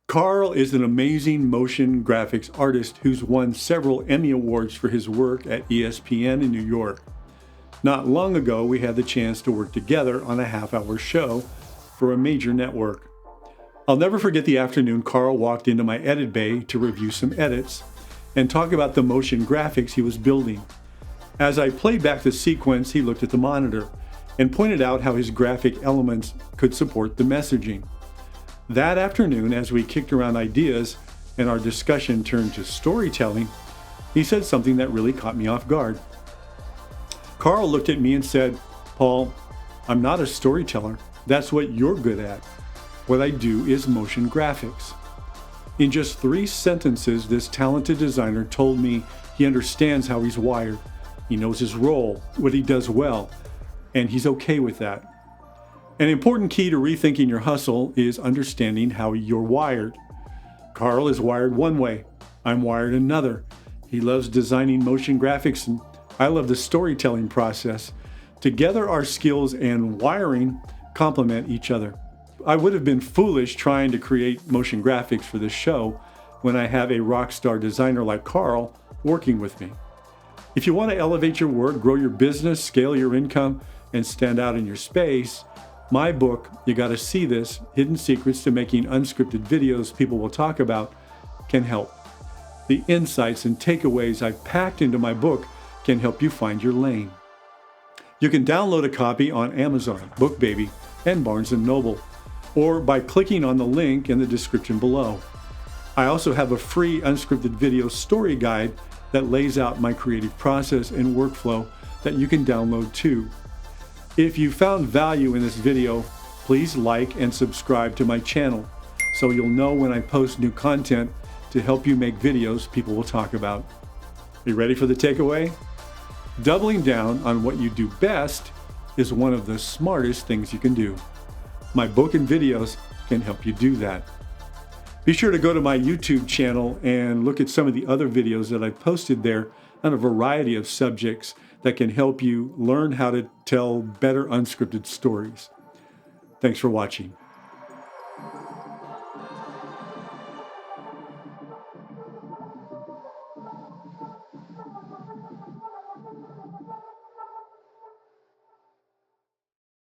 Karl is an amazing motion graphics artist who's won several Emmy Awards for his work at ESPN in New York. Not long ago, we had the chance to work together on a half-hour show for a major network. I'll never forget the afternoon Karl walked into my edit bay to review some edits and talk about the motion graphics he was building. As I played back the sequence, he looked at the monitor and pointed out how his graphic elements could support the messaging. That afternoon, as we kicked around ideas and our discussion turned to storytelling, he said something that really caught me off guard. Karl looked at me and said, "Paul, I'm not a storyteller. That's what you're good at. What I do is motion graphics." In just 3 sentences, this talented designer told me he understands how he's wired. He knows his role, what he does well, and he's okay with that. An important key to rethinking your hustle is understanding how you're wired. Karl is wired one way. I'm wired another. He loves designing motion graphics, and I love the storytelling process. Together, our skills and wiring complement each other. I would have been foolish trying to create motion graphics for this show when I have a rock star designer like Karl working with me. If you want to elevate your work, grow your business, scale your income, and stand out in your space, my book, You Gotta See This, Hidden Secrets to Making Unscripted Videos People Will Talk About, can help. The insights and takeaways I've packed into my book can help you find your lane. You can download a copy on Amazon, BookBaby, and Barnes & Noble, or by clicking on the link in the description below. I also have a free unscripted video story guide that lays out my creative process and workflow that you can download too. If you found value in this video, please like and subscribe to my channel so you'll know when I post new content to help you make videos people will talk about. You ready for the takeaway? Doubling down on what you do best is one of the smartest things you can do. My book and videos can help you do that. Be sure to go to my YouTube channel and look at some of the other videos that I've posted there on a variety of subjects that can help you learn how to tell better unscripted stories. Thanks for watching.